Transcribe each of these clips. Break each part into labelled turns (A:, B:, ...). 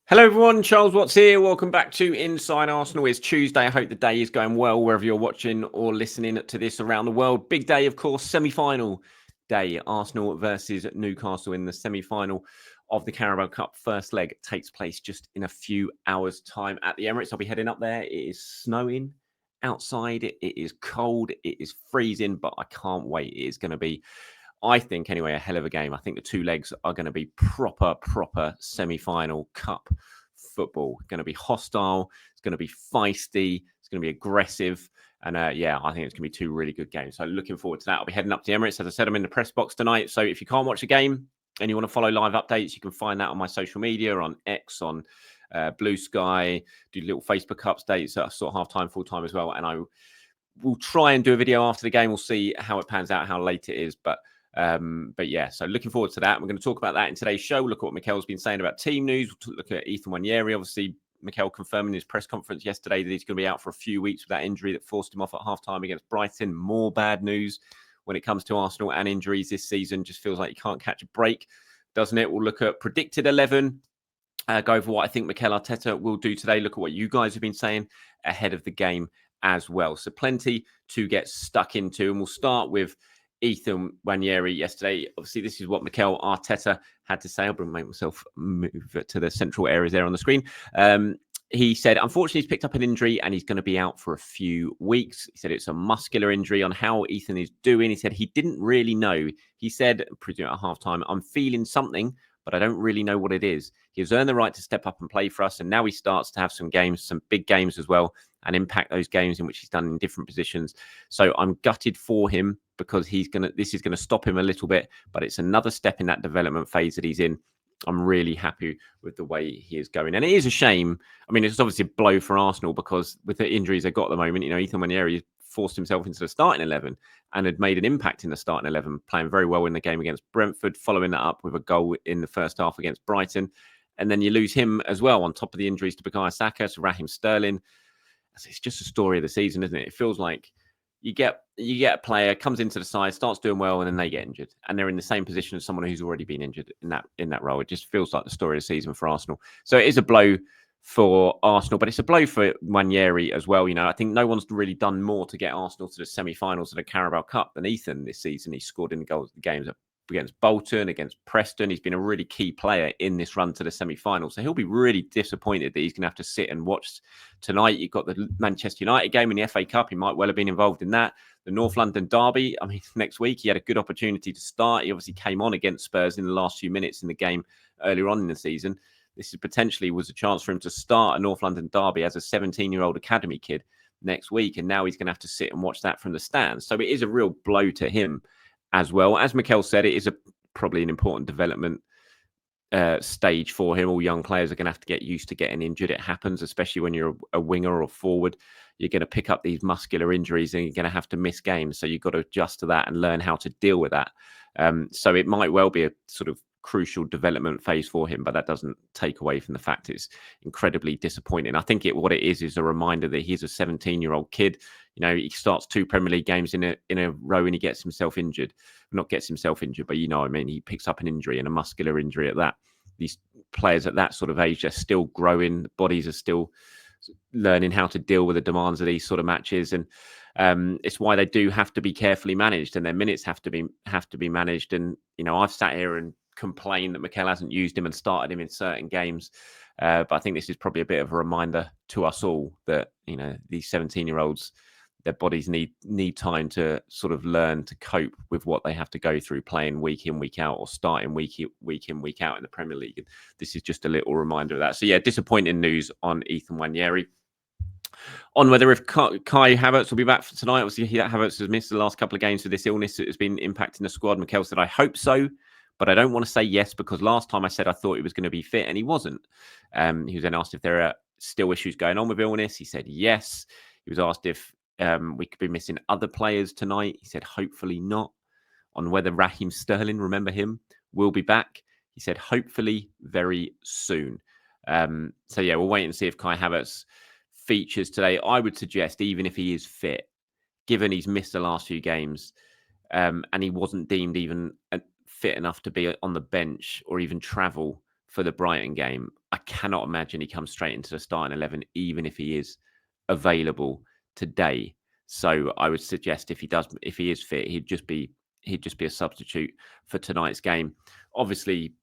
A: Hello everyone, Charles Watts here. Welcome back to Inside Arsenal. It's Tuesday. I hope the day is going well wherever you're watching or listening to this around the world. Big day, of course, semi-final day. Arsenal versus Newcastle in the semi-final of the Carabao Cup. First leg takes place just in a few hours' time at the Emirates. I'll be heading up there. It is snowing outside. It is cold. It is freezing, but I can't wait. It is going to be, I think, anyway, a hell of a game. I think the two legs are going to be proper semi-final cup football. Going to be hostile. It's going to be feisty. It's going to be aggressive. And yeah, I think it's going to be two really good games. So looking forward to that. I'll be heading up to the Emirates. As I said, I'm in the press box tonight. So if you can't watch a game and you want to follow live updates, you can find that on my social media, on X, on Blue Sky, do little Facebook updates at sort of half-time, full-time as well. And I will try and do a video after the game. We'll see how it pans out, how late it is. But yeah, so looking forward to that. We're going to talk about that in today's show. Look at what Mikel's been saying about team news. We'll look at Ethan Nwaneri. Obviously, Mikel confirming in his press conference yesterday that he's going to be out for a few weeks with that injury that forced him off at halftime against Brighton. More bad news when it comes to Arsenal and injuries this season. Just feels like you can't catch a break, doesn't it? We'll look at predicted 11. Go over what I think Mikel Arteta will do today. Look at what you guys have been saying ahead of the game as well. So plenty to get stuck into. And we'll start with Ethan Nwaneri yesterday. Obviously, this is what Mikel Arteta had to say. I'll make myself move to the central areas there on the screen. He said, unfortunately, he's picked up an injury and he's going to be out for a few weeks. He said it's a muscular injury. On how Ethan is doing, he said he didn't really know. He said, presumably at halftime, I'm feeling something, but I don't really know what it is. He's earned the right to step up and play for us. And now he starts to have some games, some big games as well, and impact those games in which he's done in different positions. So I'm gutted for him because this is going to stop him a little bit, but it's another step in that development phase that he's in. I'm really happy with the way he is going. And it is a shame. I mean, it's obviously a blow for Arsenal because with the injuries they've got at the moment, Ethan Nwaneri forced himself into the starting 11 and had made an impact in the starting 11, playing very well in the game against Brentford, following that up with a goal in the first half against Brighton. And then you lose him as well on top of the injuries to Bukayo Saka, to Raheem Sterling. It's just a story of the season, isn't it? It feels like you get a player comes into the side, starts doing well, and then they get injured, and they're in the same position as someone who's already been injured in that role. It just feels like the story of the season for Arsenal. So it is a blow for Arsenal, but it's a blow for Nwaneri as well. I think no one's really done more to get Arsenal to the semi-finals of the Carabao Cup than Ethan this season. He scored in the games against Bolton, against Preston. He's been a really key player in this run to the semi-final. So he'll be really disappointed that he's going to have to sit and watch tonight. You've got the Manchester United game in the FA Cup. He might well have been involved in that. The North London derby, I mean, next week, he had a good opportunity to start. He obviously came on against Spurs in the last few minutes in the game earlier on in the season. This potentially was a chance for him to start a North London derby as a 17-year-old academy kid next week. And now he's going to have to sit and watch that from the stands. So it is a real blow to him as well. As Mikel said, it is probably an important development stage for him. All young players are going to have to get used to getting injured. It happens, especially when you're a winger or forward. You're going to pick up these muscular injuries and you're going to have to miss games. So you've got to adjust to that and learn how to deal with that. So it might well be a sort of crucial development phase for him, but that doesn't take away from the fact it's incredibly disappointing. I think what it is a reminder that he's a 17-year-old kid. He starts 2 Premier League games in a row and he gets himself injured. Not gets himself injured, but he picks up an injury, and a muscular injury at that. These players at that sort of age are still growing. The bodies are still learning how to deal with the demands of these sort of matches, and it's why they do have to be carefully managed, and their minutes have to be managed. And I've sat here and complained that Mikel hasn't used him and started him in certain games, but I think this is probably a bit of a reminder to us all that these 17-year-olds, their bodies need time to sort of learn to cope with what they have to go through playing week in, week out, or starting week in, week out in the Premier League. And this is just a little reminder of that. So yeah, disappointing news on Ethan Nwaneri. On whether if Kai Havertz will be back for tonight. Obviously, Havertz has missed the last couple of games for this illness that has been impacting the squad. Mikel said, I hope so, but I don't want to say yes, because last time I said I thought he was going to be fit and he wasn't. He was then asked if there are still issues going on with illness. He said yes. He was asked if we could be missing other players tonight. He said hopefully not. On whether Raheem Sterling, remember him, will be back. He said hopefully very soon. So yeah, we'll wait and see if Kai Havertz features today. I would suggest, even if he is fit, given he's missed the last few games, and he wasn't deemed even fit enough to be on the bench or even travel for the Brighton game, I cannot imagine he comes straight into the starting 11, even if he is available today. So I would suggest if he is fit, he'd just be a substitute for tonight's game. Obviously,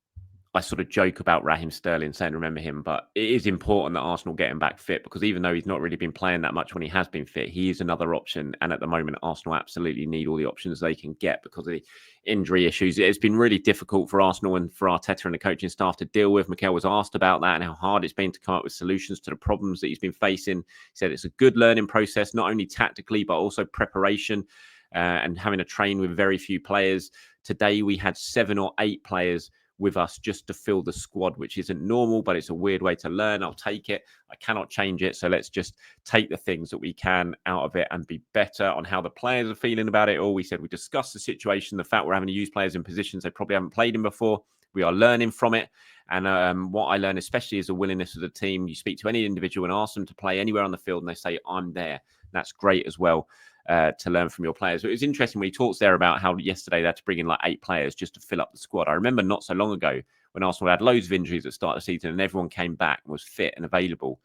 A: I sort of joke about Raheem Sterling saying, remember him, but it is important that Arsenal get him back fit, because even though he's not really been playing that much when he has been fit, he is another option. And at the moment, Arsenal absolutely need all the options they can get because of the injury issues. It's been really difficult for Arsenal and for Arteta and the coaching staff to deal with. Mikel was asked about that and how hard it's been to come up with solutions to the problems that he's been facing. He said it's a good learning process, not only tactically, but also preparation and having to train with very few players. Today, we had 7 or 8 players with us just to fill the squad, which isn't normal, but it's a weird way to learn. I'll take it. I cannot change it. So let's just take the things that we can out of it and be better on how the players are feeling about it all. We said we discussed the situation, the fact we're having to use players in positions they probably haven't played in before. We are learning from it. And what I learned especially is the willingness of the team. You speak to any individual and ask them to play anywhere on the field and they say, I'm there. That's great as well. To learn from your players. But it was interesting when he talks there about how yesterday they had to bring in like 8 players just to fill up the squad. I remember not so long ago when Arsenal had loads of injuries at the start of the season and everyone came back and was fit and available.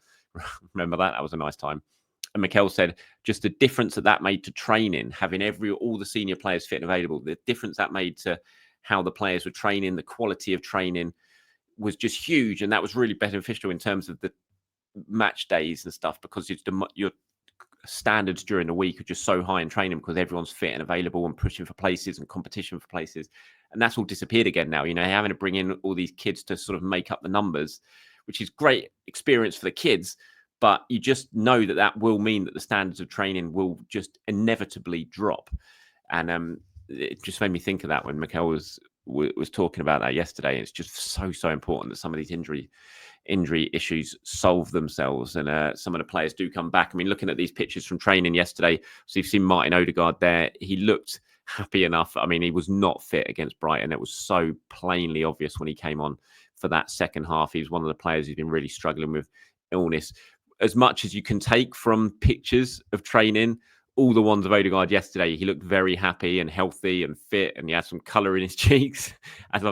A: Remember that? That was a nice time. And Mikel said just the difference that made to training, having all the senior players fit and available, the difference that made to how the players were training, the quality of training was just huge. And that was really beneficial in terms of the match days and stuff, because your standards during the week are just so high in training because everyone's fit and available and pushing for places and competition for places. And that's all disappeared again now, having to bring in all these kids to sort of make up the numbers, which is great experience for the kids. But you just know that will mean that the standards of training will just inevitably drop. And it just made me think of that when Mikel was talking about that yesterday. It's just so important that some of these injury issues solve themselves and some of the players do come back. I mean, looking at these pictures from training yesterday, so you've seen Martin Odegaard there. He looked happy enough. I mean, he was not fit against Brighton. It was so plainly obvious when he came on for that second half. He was one of the players who's been really struggling with illness. As much as you can take from pictures of training, all the ones of Odegaard yesterday, he looked very happy and healthy and fit, and he had some colour in his cheeks as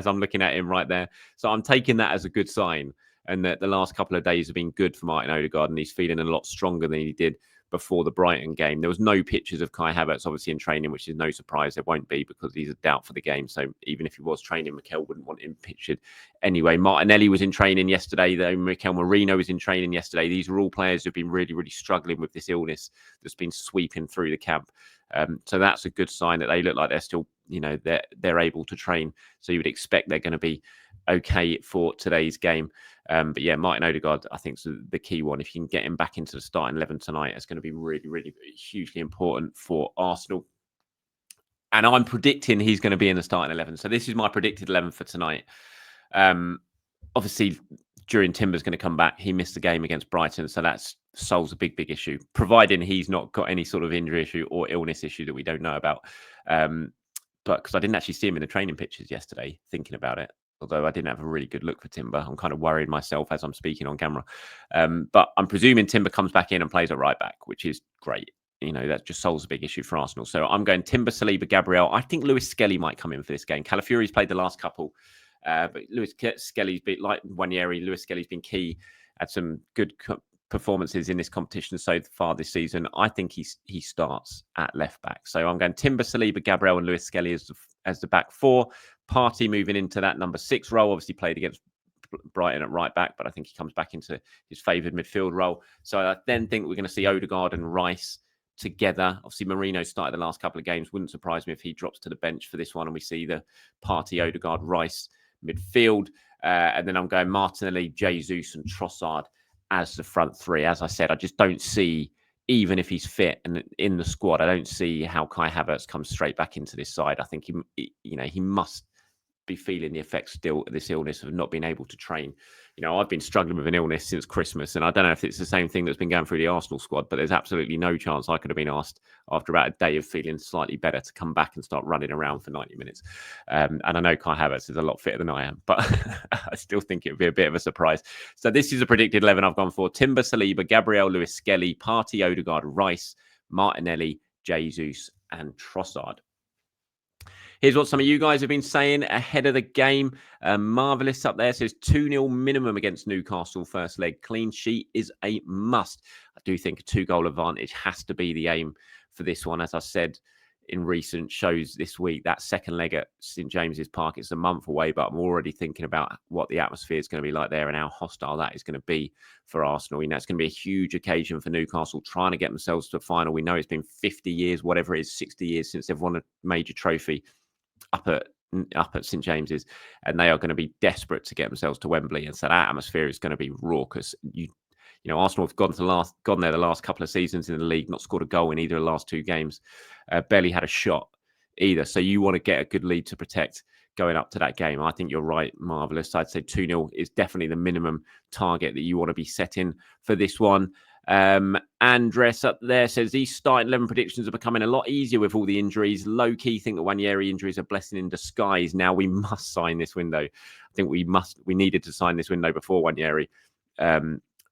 A: I'm looking at him right there. So I'm taking that as a good sign, and that the last couple of days have been good for Martin Odegaard, and he's feeling a lot stronger than he did before the Brighton game. There was no pictures of Kai Havertz, obviously, in training, which is no surprise. There won't be because he's a doubt for the game. So even if he was training, Mikel wouldn't want him pictured anyway. Martinelli was in training yesterday, though. Mikel Merino was in training yesterday. These are all players who've been really, really struggling with this illness that's been sweeping through the camp. So that's a good sign that they look like they're still, they're able to train. So you would expect they're going to be okay for today's game. But yeah, Martin Odegaard, I think, is the key one. If you can get him back into the starting 11 tonight, it's going to be really, really hugely important for Arsenal. And I'm predicting he's going to be in the starting 11. So this is my predicted 11 for tonight. Obviously, during Timber's going to come back. He missed the game against Brighton, so that solves a big issue, providing he's not got any sort of injury issue or illness issue that we don't know about. But because I didn't actually see him in the training pictures yesterday, thinking about it, although I didn't have a really good look for Timber. I'm kind of worried myself as I'm speaking on camera. But I'm presuming Timber comes back in and plays at right back, which is great. That just solves a big issue for Arsenal. So I'm going Timber, Saliba, Gabriel. I think Lewis Skelly might come in for this game. Calafiori's played the last couple. But Lewis Skelly's been like Nwaneri. Lewis Skelly's been key. Had some good performances in this competition so far this season. I think he starts at left back. So I'm going Timber, Saliba, Gabriel, and Lewis Skelly as the back four. Partey moving into that number 6 role. Obviously played against Brighton at right back, but I think he comes back into his favoured midfield role. So I then think we're going to see Odegaard and Rice together. Obviously, Merino started the last couple of games. Wouldn't surprise me if he drops to the bench for this one and we see the Partey, Odegaard, Rice midfield. And then I'm going Martinelli, Jesus and Trossard as the front three. As I said, I just don't see, even if he's fit and in the squad, I don't see how Kai Havertz comes straight back into this side. I think he must be feeling the effects still of this illness of not being able to train. I've been struggling with an illness since Christmas, and I don't know if it's the same thing that's been going through the Arsenal squad, but there's absolutely no chance I could have been asked after about a day of feeling slightly better to come back and start running around for 90 minutes. And I know Kai Havertz is a lot fitter than I am, but I still think it would be a bit of a surprise. So this is a predicted 11 I've gone for. Timber, Saliba, Gabriel, Lewis Skelly, Partey, Odegaard, Rice, Martinelli, Jesus and Trossard. Here's what some of you guys have been saying ahead of the game. Marvelous up there says 2-0 minimum against Newcastle first leg. Clean sheet is a must. I do think a 2-goal advantage has to be the aim for this one. As I said in recent shows this week, that second leg at St James's Park, it's a month away, but I'm already thinking about what the atmosphere is going to be like there and how hostile that is going to be for Arsenal. You know, it's going to be a huge occasion for Newcastle trying to get themselves to a final. We know it's been 50 years, whatever it is, 60 years since they've won a major trophy up at St James's, and they are going to be desperate to get themselves to Wembley, and so that atmosphere is going to be raucous. You know, Arsenal have gone there the last couple of seasons in the league, not scored a goal in either of the last 2 games, barely had a shot either. So you want to get a good lead to protect going up to that game. I think you're right, Marvelous. I'd say 2-0 is definitely the minimum target that you want to be setting for this one. Andres up there says these starting 11 predictions are becoming a lot easier with all the injuries. Low key think that Nwaneri injuries are a blessing in disguise. Now we must sign this window. I think we needed to sign this window before Nwaneri.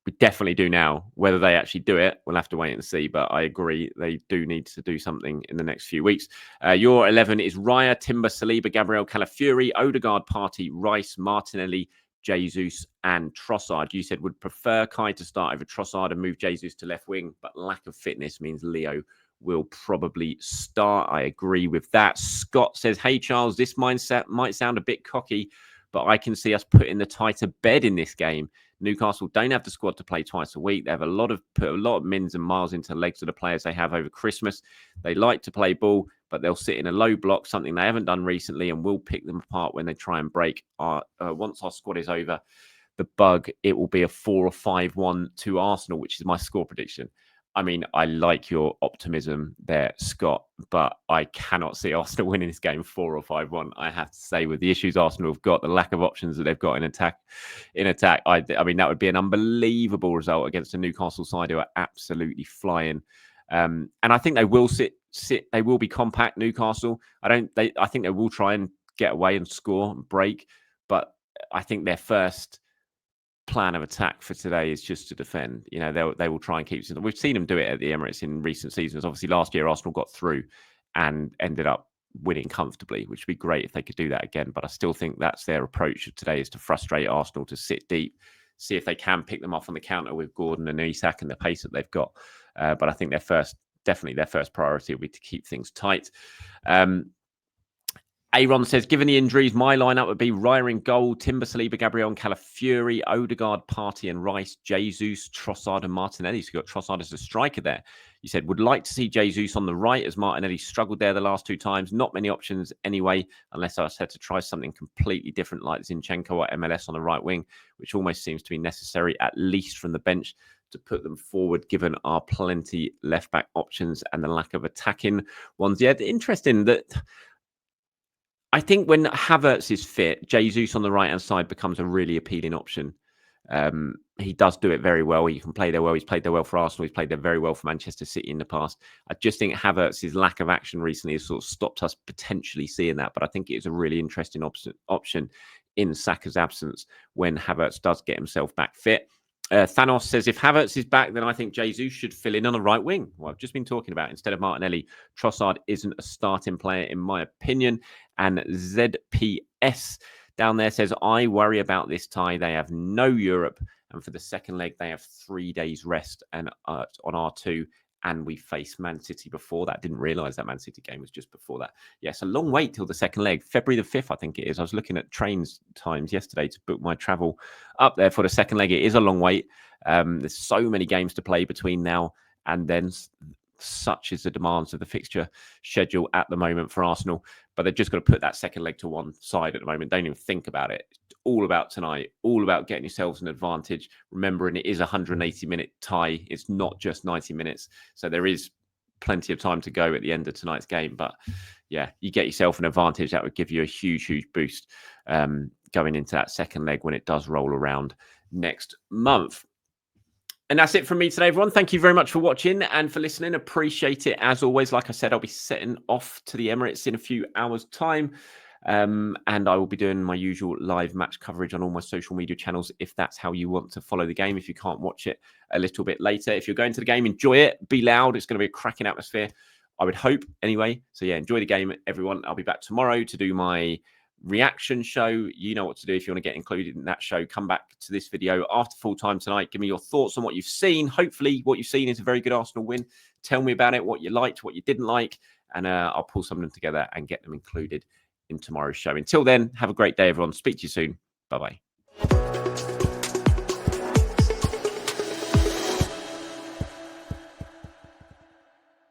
A: We definitely do now. Whether they actually do it, we'll have to wait and see. But I agree, they do need to do something in the next few weeks. Your 11 is Raya, Timber, Saliba, Gabriel, Calafiori, Odegaard, Partey, Rice, Martinelli, Jesus, and Trossard. You said would prefer Kai to start over Trossard and move Jesus to left wing, but lack of fitness means Leo will probably start. I agree with that. Scott says, hey, Charles, this mindset might sound a bit cocky, but I can see us putting the tighter bed in this game. Newcastle don't have the squad to play twice a week. They have put a lot of mins and miles into the legs of the players they have over Christmas. They like to play ball, but they'll sit in a low block, something they haven't done recently, and we'll pick them apart when they try and break. Once our squad is over the bug, it will be a 4 or 5-1 to Arsenal, which is my score prediction. I mean, I like your optimism there, Scott, but I cannot see Arsenal winning this game 4 or 5-1. I have to say, with the issues Arsenal have got, the lack of options that they've got in attack, I mean, that would be an unbelievable result against a Newcastle side who are absolutely flying. And I think they will sit. They will be compact, Newcastle. I think they will try and get away and score and break, but I think their first plan of attack for today is just to defend. You know, they will try and keep. We've seen them do it at the Emirates in recent seasons. Obviously, last year Arsenal got through and ended up winning comfortably, which would be great if they could do that again. But I still think that's their approach today, is to frustrate Arsenal, to sit deep, see if they can pick them off on the counter with Gordon and Isak and the pace that they've got. But I think their first priority will be to keep things tight. Aaron says, given the injuries, my lineup would be Raya in goal, Timber, Saliba, Gabriel, Calafiori, Odegaard, Partey and Rice, Jesus, Trossard and Martinelli. So you've got Trossard as a striker there. You said, would like to see Jesus on the right as Martinelli struggled there the last 2 times. Not many options anyway, unless I said to try something completely different like Zinchenko or MLS on the right wing, which almost seems to be necessary, at least from the bench, to put them forward, given our plenty left-back options and the lack of attacking ones. Yeah, interesting that... I think when Havertz is fit, Jesus on the right-hand side becomes a really appealing option. He does do it very well. He can play there well. He's played there well for Arsenal. He's played there very well for Manchester City in the past. I just think Havertz's lack of action recently has sort of stopped us potentially seeing that. But I think it is a really interesting option in Saka's absence when Havertz does get himself back fit. Thanos says, if Havertz is back, then I think Jesus should fill in on the right wing. Well, I've just been talking about, instead of Martinelli, Trossard isn't a starting player, in my opinion. And ZPS down there says, I worry about this tie. They have no Europe. And for the second leg, they have 3 days rest and on R2. And we faced Man City before that. Didn't realise that Man City game was just before that. Yeah, it's a long wait till the second leg. February the 5th, I think it is. I was looking at trains times yesterday to book my travel up there for the second leg. It is a long wait. There's so many games to play between now and then. Such is the demands of the fixture schedule at the moment for Arsenal. But they've just got to put that second leg to one side at the moment. Don't even think about it. It's all about tonight. All about getting yourselves an advantage. Remembering it is a 180-minute tie. It's not just 90 minutes. So there is plenty of time to go at the end of tonight's game. But yeah, you get yourself an advantage. That would give you a huge, huge boost going into that second leg when it does roll around next month. And that's it from me today, everyone. Thank you very much for watching and for listening. Appreciate it. As always, like I said, I'll be setting off to the Emirates in a few hours' time. And I will be doing my usual live match coverage on all my social media channels if that's how you want to follow the game, if you can't watch it a little bit later. If you're going to the game, enjoy it. Be loud. It's going to be a cracking atmosphere I would hope anyway. So yeah, enjoy the game, everyone. I'll be back tomorrow to do my reaction show. You know what to do if you want to get included in that show. Come back to this video after full time tonight. Give me your thoughts on what you've seen. Hopefully what you've seen is a very good Arsenal win. Tell me about it, what you liked, what you didn't like, and I'll pull some of them together and get them included in tomorrow's show. Until then, have a great day, everyone. Speak to you soon. Bye-bye.